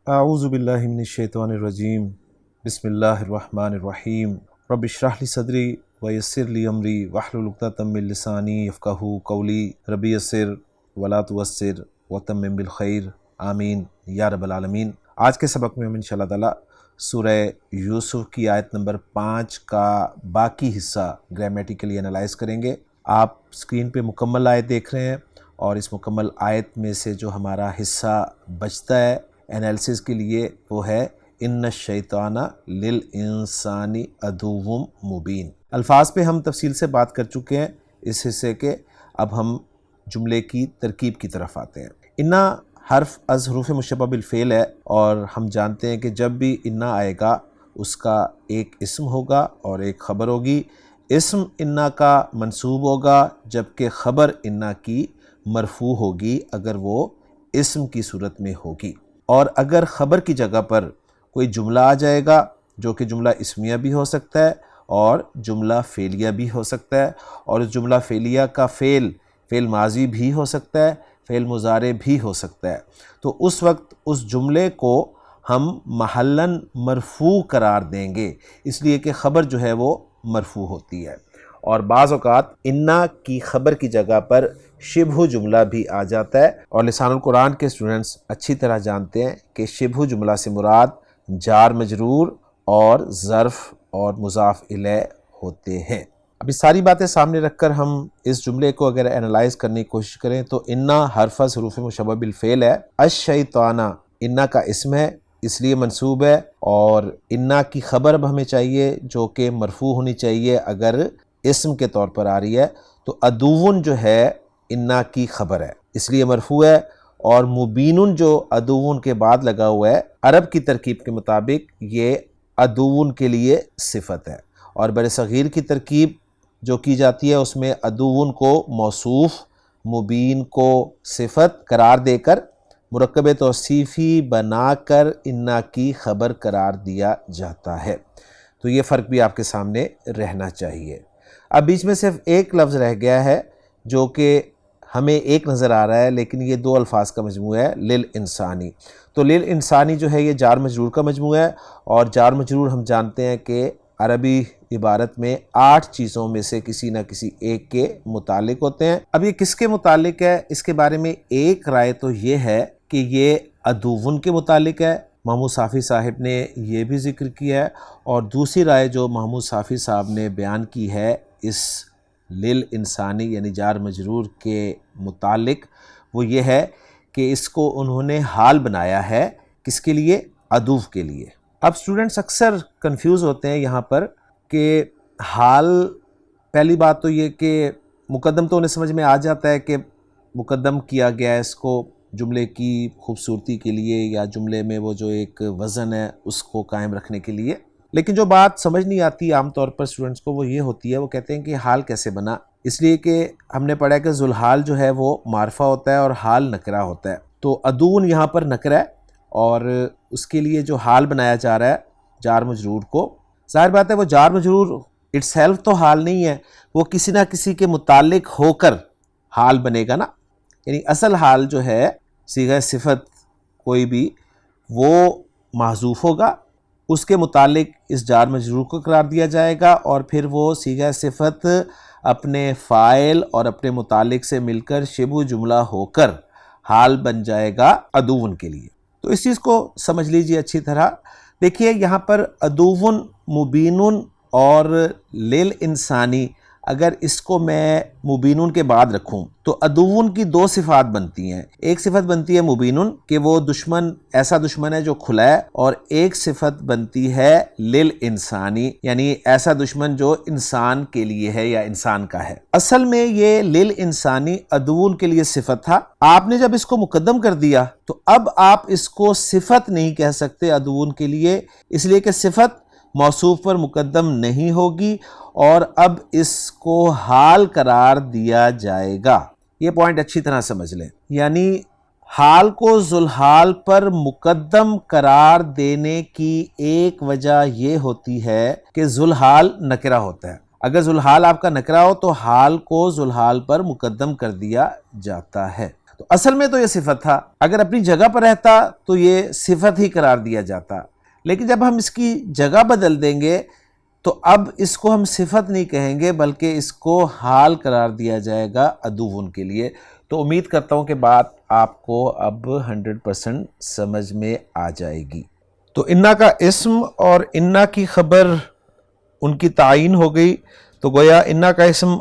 اعوذ باللہ من الشیطان الرجیم بسم اللہ الرحمن الرحیم رب اشرح لی صدری ویسر لی امری واحلل عقدۃ من لسانی یفقہوا قولی رب یسر ولا تعسر وتمم بالخیر آمین یا رب العالمین۔ آج کے سبق میں ہم انشاءاللہ تعالی سورہ یوسف کی آیت نمبر 5 کا باقی حصہ گرامیٹیکلی انالائز کریں گے۔ آپ اسکرین پہ مکمل آیت دیکھ رہے ہیں اور اس مکمل آیت میں سے جو ہمارا حصہ بچتا ہے انالیسس کے لیے وہ ہے ان الشیطان للانسان عدو مبین۔ الفاظ پہ ہم تفصیل سے بات کر چکے ہیں اس حصے کے، اب ہم جملے کی ترکیب کی طرف آتے ہیں۔ انا حرف از حروف مشبہ بالفعل ہے اور ہم جانتے ہیں کہ جب بھی انا آئے گا اس کا ایک اسم ہوگا اور ایک خبر ہوگی۔ اسم انا کا منصوب ہوگا جبکہ خبر انا کی مرفوع ہوگی اگر وہ اسم کی صورت میں ہوگی، اور اگر خبر کی جگہ پر کوئی جملہ آ جائے گا جو کہ جملہ اسمیہ بھی ہو سکتا ہے اور جملہ فعلیہ بھی ہو سکتا ہے، اور اس جملہ فعلیہ کا فعل ماضی بھی ہو سکتا ہے، فعل مضارع بھی ہو سکتا ہے، تو اس وقت اس جملے کو ہم محلاً مرفوع قرار دیں گے، اس لیے کہ خبر جو ہے وہ مرفوع ہوتی ہے۔ اور بعض اوقات انا کی خبر کی جگہ پر شبہ جملہ بھی آ جاتا ہے، اور لسان القرآن کے اسٹوڈنٹس اچھی طرح جانتے ہیں کہ شبہ جملہ سے مراد جار مجرور اور ظرف اور مضاف الیہ ہوتے ہیں۔ اب یہ ساری باتیں سامنے رکھ کر ہم اس جملے کو اگر انالائز کرنے کی کوشش کریں تو انا حرف از حروف مشبہ بالفعل ہے، الشیطان انا کا اسم ہے اس لیے منصوب ہے، اور انا کی خبر اب ہمیں چاہیے جو کہ مرفوع ہونی چاہیے اگر اسم کے طور پر آ رہی ہے، تو عدوٌ جو ہے انا کی خبر ہے اس لیے مرفوع ہے، اور مبینٌ جو عدوٌ کے بعد لگا ہوا ہے عرب کی ترکیب کے مطابق یہ عدوٌ کے لیے صفت ہے، اور بر صغیر کی ترکیب جو کی جاتی ہے اس میں عدوٌ کو موصوف، مبین کو صفت قرار دے کر مرکب توصیفی بنا کر انا کی خبر قرار دیا جاتا ہے۔ تو یہ فرق بھی آپ کے سامنے رہنا چاہیے۔ اب بیچ میں صرف ایک لفظ رہ گیا ہے جو کہ ہمیں ایک نظر آ رہا ہے لیکن یہ دو الفاظ کا مجموعہ ہے، للانسانی۔ تو للانسانی جو ہے یہ جار مجرور کا مجموعہ ہے، اور جار مجرور ہم جانتے ہیں کہ عربی عبارت میں 8 چیزوں میں سے کسی نہ کسی ایک کے متعلق ہوتے ہیں۔ اب یہ کس کے متعلق ہے اس کے بارے میں ایک رائے تو یہ ہے کہ یہ عدوٌ کے متعلق ہے، محمود صافی صاحب نے یہ بھی ذکر کیا ہے، اور دوسری رائے جو محمود صافی صاحب نے بیان کی ہے اس للانسانی یعنی جار مجرور کے متعلق وہ یہ ہے کہ اس کو انہوں نے حال بنایا ہے، کس کے لیے؟ عدو کے لیے۔ اب اسٹوڈنٹس اکثر کنفیوز ہوتے ہیں یہاں پر کہ حال، پہلی بات تو یہ کہ مقدم تو انہیں سمجھ میں آ جاتا ہے کہ مقدم کیا گیا ہے اس کو جملے کی خوبصورتی کے لیے یا جملے میں وہ جو ایک وزن ہے اس کو قائم رکھنے کے لیے، لیکن جو بات سمجھ نہیں آتی عام طور پر اسٹوڈنٹس کو وہ یہ ہوتی ہے، وہ کہتے ہیں کہ حال کیسے بنا؟ اس لیے کہ ہم نے پڑھا ہے کہ ذوالحال جو ہے وہ معرفہ ہوتا ہے اور حال نکرہ ہوتا ہے، تو عدوٌ یہاں پر نکرہ ہے اور اس کے لیے جو حال بنایا جا رہا ہے جار مجرور کو، ظاہر بات ہے وہ جار مجرور اٹ سیلف تو حال نہیں ہے، وہ کسی نہ کسی کے متعلق ہو کر حال بنے گا نا، یعنی اصل حال جو ہے صیغہ صفت کوئی بھی وہ محذوف ہوگا، اس کے متعلق اس جار مجرور کو قرار دیا جائے گا، اور پھر وہ صیغہ صفت اپنے فاعل اور اپنے متعلق سے مل کر شبہ جملہ ہو کر حال بن جائے گا عدوٌ کے لیے۔ تو اس چیز کو سمجھ لیجئے اچھی طرح۔ دیکھیے یہاں پر عدوٌ، مبین اور للانسانی، اگر اس کو میں مبین کے بعد رکھوں تو عدوٌ کی 2 صفات بنتی ہیں، ایک صفت بنتی ہے مبین کہ وہ دشمن ایسا دشمن ہے جو کھلا ہے، اور ایک صفت بنتی ہے للانسانی یعنی ایسا دشمن جو انسان کے لیے ہے یا انسان کا ہے۔ اصل میں یہ للانسانی عدوٌ کے لیے صفت تھا، آپ نے جب اس کو مقدم کر دیا تو اب آپ اس کو صفت نہیں کہہ سکتے عدوٌ کے لیے، اس لیے کہ صفت موصوف پر مقدم نہیں ہوگی اور اب اس کو حال قرار دیا جائے گا۔ یہ پوائنٹ اچھی طرح سمجھ لیں، یعنی حال کو ذوالحال پر مقدم قرار دینے کی ایک وجہ یہ ہوتی ہے کہ ذوالحال نکرہ ہوتا ہے، اگر ذوالحال آپ کا نکرہ ہو تو حال کو ذوالحال پر مقدم کر دیا جاتا ہے۔ تو اصل میں تو یہ صفت تھا، اگر اپنی جگہ پر رہتا تو یہ صفت ہی قرار دیا جاتا، لیکن جب ہم اس کی جگہ بدل دیں گے تو اب اس کو ہم صفت نہیں کہیں گے بلکہ اس کو حال قرار دیا جائے گا عدوون کے لیے۔ تو امید کرتا ہوں کہ بات آپ کو اب 100% سمجھ میں آ جائے گی۔ تو انا کا اسم اور انا کی خبر ان کی تعین ہو گئی، تو گویا انا کا اسم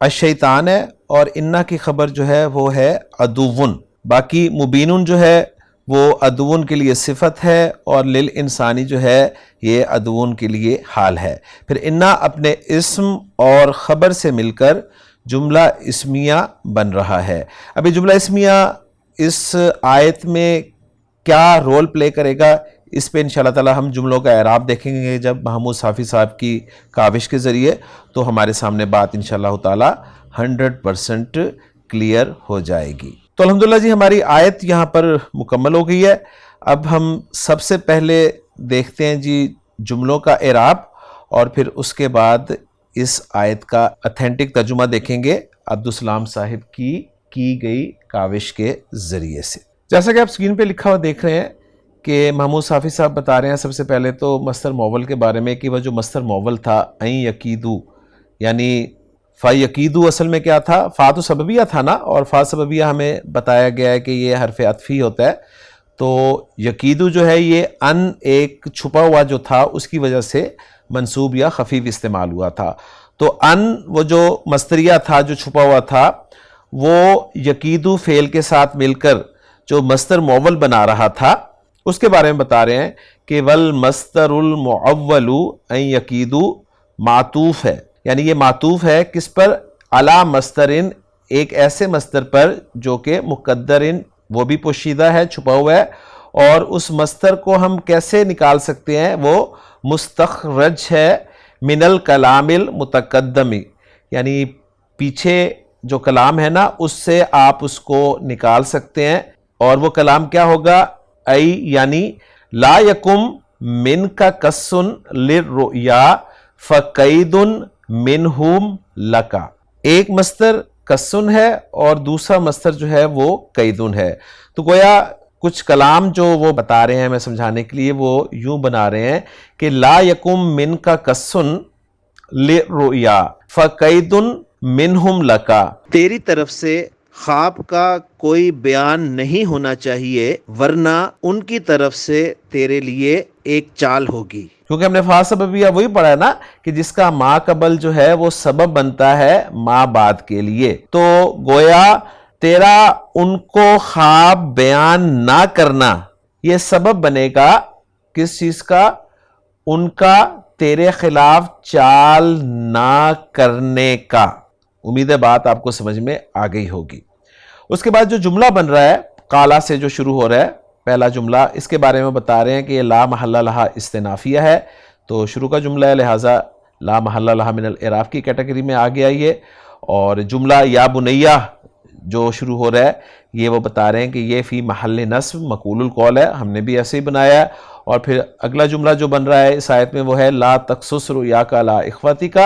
الشیطان ہے اور انا کی خبر جو ہے وہ ہے عدوون۔ باقی مبینن جو ہے وہ عدوون کے لیے صفت ہے اور للانسانی جو ہے یہ عدوون کے لیے حال ہے۔ پھر انا اپنے اسم اور خبر سے مل کر جملہ اسمیہ بن رہا ہے۔ اب یہ جملہ اسمیہ اس آیت میں کیا رول پلے کرے گا، اس پہ انشاءاللہ تعالی ہم جملوں کا اعراب دیکھیں گے جب محمود صافی صاحب کی کاوش کے ذریعے، تو ہمارے سامنے بات انشاءاللہ تعالی 100% کلیئر ہو جائے گی۔ تو الحمدللہ جی ہماری آیت یہاں پر مکمل ہو گئی ہے۔ اب ہم سب سے پہلے دیکھتے ہیں جی جملوں کا اعراب، اور پھر اس کے بعد اس آیت کا اتھینٹک ترجمہ دیکھیں گے عبدالسلام صاحب کی گئی کاوش کے ذریعے سے۔ جیسا کہ آپ سکرین پہ لکھا ہوا دیکھ رہے ہیں کہ محمود صافی صاحب بتا رہے ہیں سب سے پہلے تو مصدر موول کے بارے میں کہ وہ جو مصدر موول تھا این یقیدو، یعنی فا یقیدو اصل میں کیا تھا، فا تو سببیہ تھا نا، اور فا سببیہ ہمیں بتایا گیا ہے کہ یہ حرف عطفی ہوتا ہے، تو یقیدو جو ہے یہ ان ایک چھپا ہوا جو تھا اس کی وجہ سے منصوب یا خفیف استعمال ہوا تھا۔ تو ان وہ جو مصدریہ تھا جو چھپا ہوا تھا وہ یقیدو فعل کے ساتھ مل کر جو مصدر موول بنا رہا تھا اس کے بارے میں بتا رہے ہیں کہ والمصدر المعول ان یقیدو معطوف ہے، یعنی یہ معطوف ہے کس پر، علی مصدرن، ایک ایسے مصدر پر جو کہ مقدرن وہ بھی پوشیدہ ہے، چھپا ہوا ہے، اور اس مصدر کو ہم کیسے نکال سکتے ہیں، وہ مستخرج ہے من الکلام المتقدمی، یعنی پیچھے جو کلام ہے نا اس سے آپ اس کو نکال سکتے ہیں، اور وہ کلام کیا ہوگا، ای یعنی لا یکم من کا کسن للرؤیا فقید منہم لکا، ایک مصدر کسن ہے اور دوسرا مصدر جو ہے وہ قیدن ہے۔ تو گویا کچھ کلام جو وہ بتا رہے ہیں میں سمجھانے کے لیے وہ یوں بنا رہے ہیں کہ لا یکم من کا کسن للرؤیا فقید منہم لکا، تیری طرف سے خواب کا کوئی بیان نہیں ہونا چاہیے ورنہ ان کی طرف سے تیرے لیے ایک چال ہوگی، کیونکہ ہم نے فا سببیہ وہی پڑھا ہے نا کہ جس کا ما قبل جو ہے وہ سبب بنتا ہے ما بعد کے لیے، تو گویا تیرا ان کو خواب بیان نہ کرنا یہ سبب بنے گا کس چیز کا، ان کا تیرے خلاف چال نہ کرنے کا۔ امید ہے بات آپ کو سمجھ میں آ گئی ہوگی۔ اس کے بعد جو جملہ بن رہا ہے قالا سے جو شروع ہو رہا ہے پہلا جملہ، اس کے بارے میں بتا رہے ہیں کہ یہ لا محل لہا استنافیہ ہے، تو شروع کا جملہ ہے لہٰذا لا محل لہا من الاعراب کی کیٹیگری میں آ گیا یہ، اور جملہ یا بنیہ جو شروع ہو رہا ہے یہ وہ بتا رہے ہیں کہ یہ فی محل نصب مقول القول ہے، ہم نے بھی ایسے ہی بنایا ہے، اور پھر اگلا جملہ جو بن رہا ہے اس آیت میں وہ ہے لا تقصص رؤیاک علی اخوتک،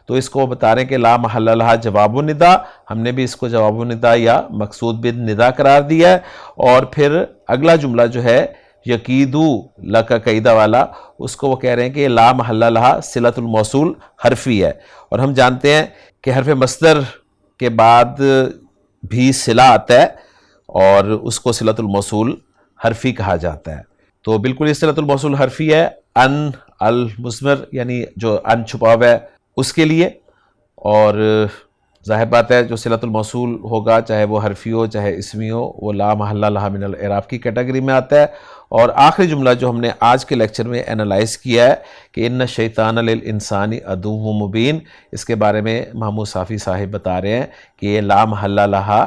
تو اس کو بتا رہے ہیں کہ لا محل لہا جواب النداء، ہم نے بھی اس کو جواب النداء یا مقصود بالنداء قرار دیا ہے، اور پھر اگلا جملہ جو ہے یقیدو لک قیدہ والا اس کو وہ کہہ رہے ہیں کہ لا محل لہا صلۃ الموصول حرفی ہے، اور ہم جانتے ہیں کہ حرف مصدر کے بعد بھی صلہ آتا ہے اور اس کو صلۃ الموصول حرفی کہا جاتا ہے، تو بالکل یہ صلۃ الموصول حرفی ہے ان المضمر یعنی جو ان چھپا ہوا ہے اس کے لیے، اور ظاہر بات ہے جو صلۃ الموصول ہوگا چاہے وہ حرفی ہو چاہے اسمی ہو وہ لا محل لہا من الاعراب کی کیٹیگری میں آتا ہے۔ اور آخری جملہ جو ہم نے آج کے لیکچر میں انالائز کیا ہے کہ ان الشیطان للانسان عدو مبین، اس کے بارے میں محمود صافی صاحب بتا رہے ہیں کہ یہ لا محل لہا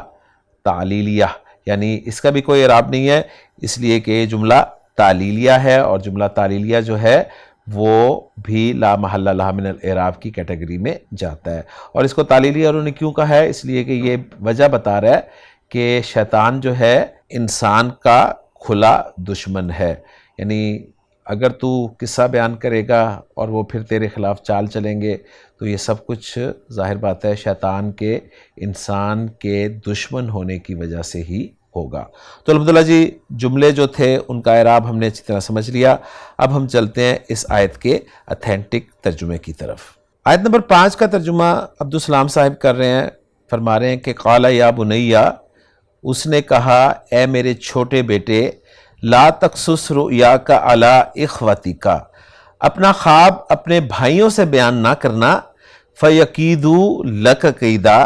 تعلیلیہ، یعنی اس کا بھی کوئی اعراب نہیں ہے اس لیے کہ یہ جملہ تعلیلیہ ہے، اور جملہ تعلیلیہ جو ہے وہ بھی لا محل لہا من الاعراب کی کیٹیگری میں جاتا ہے۔ اور اس کو تعلیلیہ انہوں نے کیوں کہا ہے، اس لیے کہ یہ وجہ بتا رہا ہے کہ شیطان جو ہے انسان کا کھلا دشمن ہے، یعنی اگر تو قصہ بیان کرے گا اور وہ پھر تیرے خلاف چال چلیں گے تو یہ سب کچھ ظاہر بات ہے شیطان کے انسان کے دشمن ہونے کی وجہ سے ہی ہوگا۔ تو الحمدللہ جی جملے جو تھے ان کا اعراب ہم نے اچھی طرح سمجھ لیا۔ اب ہم چلتے ہیں اس آیت کے اتھینٹک ترجمے کی طرف۔ آیت نمبر 5 کا ترجمہ عبدالسلام صاحب کر رہے ہیں، فرما رہے ہیں کہ قال یا بنیا، اس نے کہا اے میرے چھوٹے بیٹے، لا تقصص رؤیاک علی اخوتک، اپنا خواب اپنے بھائیوں سے بیان نہ کرنا، فیکیدوا لک کیدا،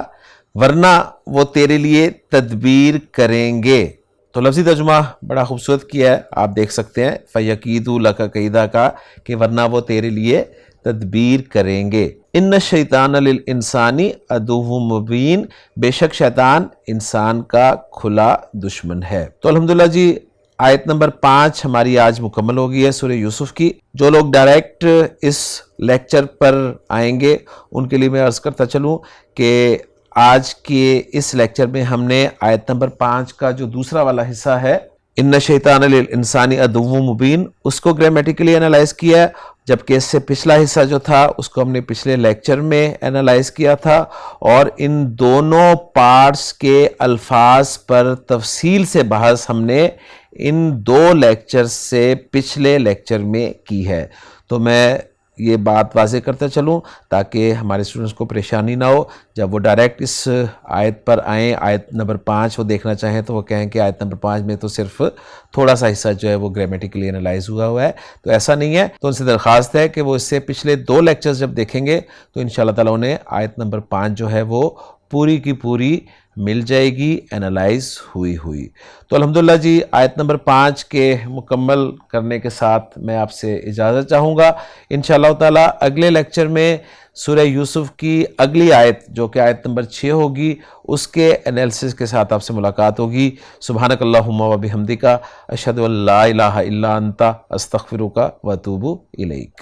ورنہ وہ تیرے لیے تدبیر کریں گے۔ تو لفظی ترجمہ بڑا خوبصورت کیا ہے، آپ دیکھ سکتے ہیں فیکیدوا لک کیدا کا کہ ورنہ وہ تیرے لیے تدبیر کریں گے۔ ان الشیطان للانسان عدو مبین، بے شک شیطان انسان کا کھلا دشمن ہے۔ تو الحمدللہ جی آیت نمبر 5 ہماری آج مکمل ہو گئی ہے سورہ یوسف کی۔ جو لوگ ڈائریکٹ اس لیکچر پر آئیں گے ان کے لیے میں عرض کرتا چلوں کہ آج کے اس لیکچر میں ہم نے آیت نمبر 5 کا جو دوسرا والا حصہ ہے ان الشیطان للانسان عدو مبین، اس کو گرامیٹیکلی انالائز کیا ہے، جبکہ اس سے پچھلا حصہ جو تھا اس کو ہم نے پچھلے لیکچر میں انالائز کیا تھا، اور ان دونوں پارٹس کے الفاظ پر تفصیل سے بحث ہم نے ان 2 لیکچر سے پچھلے لیکچر میں کی ہے۔ تو میں یہ بات واضح کرتا چلوں تاکہ ہمارے اسٹوڈنٹس کو پریشانی نہ ہو، جب وہ ڈائریکٹ اس آیت پر آئیں، آیت نمبر 5 وہ دیکھنا چاہیں تو وہ کہیں کہ آیت نمبر 5 میں تو صرف تھوڑا سا حصہ جو ہے وہ گرامیٹیکلی انالائز ہوا ہے، تو ایسا نہیں ہے۔ تو ان سے درخواست ہے کہ وہ اس سے پچھلے 2 لیکچرز جب دیکھیں گے تو انشاءاللہ تعالیٰ انہیں آیت نمبر 5 جو ہے وہ پوری کی پوری مل جائے گی انالائز ہوئی۔ تو الحمدللہ جی آیت نمبر 5 کے مکمل کرنے کے ساتھ میں آپ سے اجازت چاہوں گا۔ انشاءاللہ تعالیٰ اگلے لیکچر میں سورہ یوسف کی اگلی آیت جو کہ آیت نمبر 6 ہوگی اس کے انالیسس کے ساتھ آپ سے ملاقات ہوگی۔ سبحانک اللہم و بحمدک، اشہد ان لا الہ الا انت، استغفرک و اتوب الیک۔